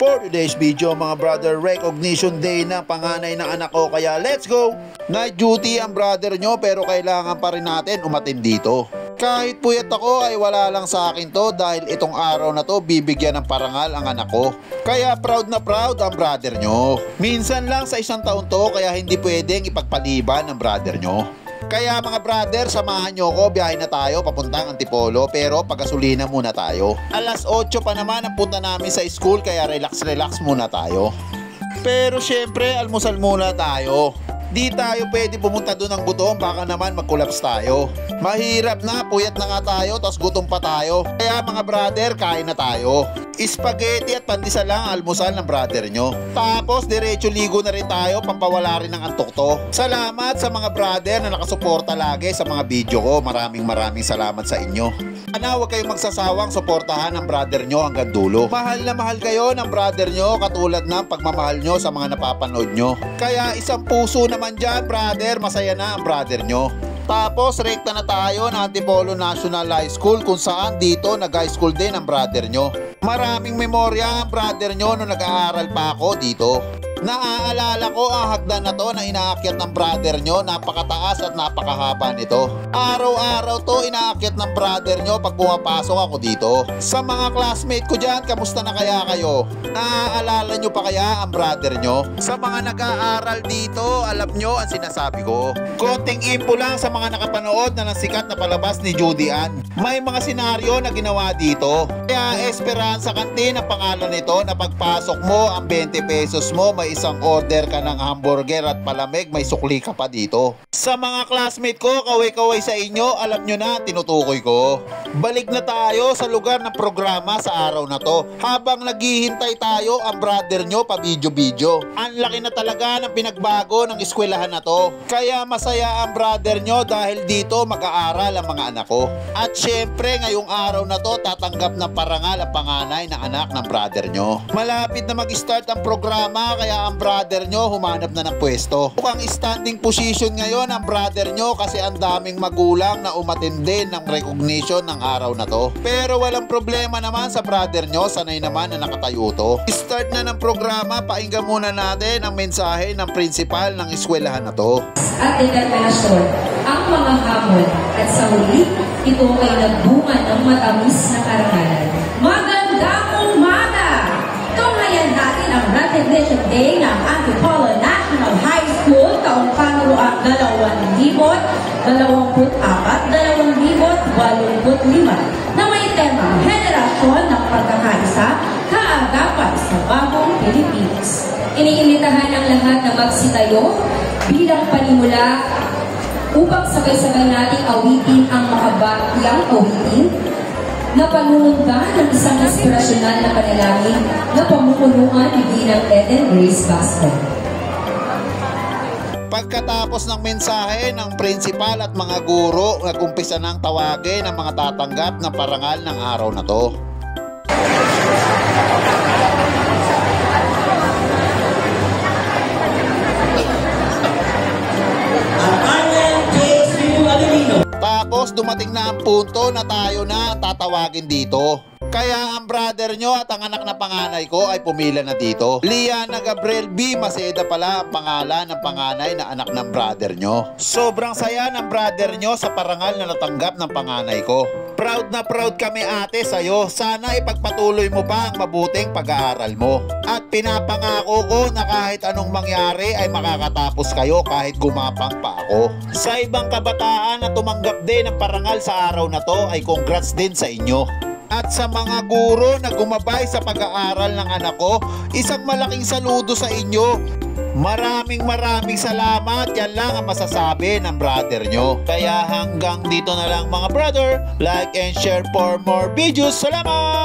For today's video mga brother, recognition day ng panganay ng anak ko, kaya let's go! Night duty ang brother nyo pero kailangan pa rin natin umatin dito. Kahit puyat ako ay wala lang sa akin to dahil itong araw na to bibigyan ng parangal ang anak ko. Kaya proud na proud ang brother nyo. Minsan lang sa isang taon to kaya hindi pwedeng ipagpaliban ng brother nyo. Kaya mga brother, samahan nyo ko, biyahe na tayo papuntang Antipolo pero pagasolina muna tayo. Alas 8 pa naman ang punta namin sa school kaya relax muna tayo. Pero syempre almusal muna tayo. Di tayo pwede pumunta doon ng gutom, baka naman mag-collapse tayo. Mahirap na, puyat na nga tayo, tapos gutom pa tayo. Kaya mga brother, kain na tayo. Spaghetti at pandesal lang almusal ng brother nyo. Tapos diretso ligo na rin tayo, pampawala rin ng antok to. Salamat sa mga brother na nakasuporta lagi sa mga video ko. Maraming salamat sa inyo. Sana huwag kayong magsasawang suportahan ng brother nyo hanggang dulo. Mahal na mahal kayo ng brother nyo katulad ng pagmamahal nyo sa mga napapanood nyo. Kaya isang puso naman dyan brother, masaya na ang brother nyo. Tapos rekta na tayo ng Antipolo National High School kung saan dito nag-high school din ang brother nyo. Maraming memorya ang brother nyo nung nag-aaral pa ako dito. Naaalala ko ang hagdan na to na inaakyat ng brother nyo, napakataas at napakahaba nito. Araw-araw to inaakyat ng brother nyo pag pumapasok ako dito. Sa mga classmate ko dyan, kamusta na kaya kayo? Naaalala nyo pa kaya ang brother nyo? Sa mga nag-aaral dito, alam nyo ang sinasabi ko. Konting info lang sa mga nakapanood na ng sikat na palabas ni Judy Ann. May mga senaryo na ginawa dito. Kaya Esperanza Canteen ang pangalan nito na pagpasok mo ang 20 pesos mo, may isang order ka ng hamburger at palamig, may sukli ka pa dito. Sa mga classmate ko, kaway-kaway sa inyo, alam nyo na, tinutukoy ko. Balik na tayo sa lugar ng programa sa araw na to. Habang naghihintay tayo, ang brother nyo pa video-video. Ang laki na talaga ng pinagbago ng eskwelahan na to. Kaya masaya ang brother nyo dahil dito mag-aaral ang mga anak ko. At syempre, ngayong araw na to, tatanggap ng parangal ang panganay na anak ng brother nyo. Malapit na mag-start ang programa kaya ang brother nyo humanap na ng pwesto. Mukhang standing position ngayon ang brother nyo kasi ang daming magulang na umatindi ng recognition ng araw na to. Pero walang problema naman sa brother nyo, sanay naman na nakatayo to. Start na ng programa, pakinggan muna natin ang mensahe ng principal ng eskwelahan na to. At determinasyon ang mga hamon at sa huli, ito ay nagbunga ng matamis na karangalan. Magandang umaga! Tunghayan natin ang Recognition Day ng Antipolo National High School taong kanuruang 2024-2085 na may temang Henerasyon ng Pagkakaisa, Kaagapan sa Bagong Pilipinas. Iniimitahan ang lahat na magsitayo bilang panimula upang sabay-sabay nating awitin ang makabatyang awitin na panunundan ng isang inspirasyonal na panalangin na pamumunuan ni Ginang Eden Grace Basco. Pagkatapos ng mensahe ng principal at mga guro, nag-umpisa ng tawagin ang mga tatanggap ng parangal ng araw na to. Tapos dumating na ang punto na tayo na tatawagin dito. Kaya ang brother nyo at ang anak na panganay ko ay pumila na dito. Liana Gabriel B. Maceda pala ang pangalan ng panganay na anak ng brother nyo. Sobrang saya ng brother nyo sa parangal na natanggap ng panganay ko. Proud na proud kami ate sa'yo. Sana ipagpatuloy mo pa ang mabuting pag-aaral mo. At pinapangako ko na kahit anong mangyari ay makakatapos kayo kahit gumapang pa ako. Sa ibang kabataan na tumanggap din ng parangal sa araw na to ay congrats din sa inyo. At sa mga guro na gumabay sa pag-aaral ng anak ko, isang malaking saludo sa inyo. Maraming salamat. Yan lang ang masasabi ng brother nyo. Kaya hanggang dito na lang mga brother. Like and share for more videos. Salamat!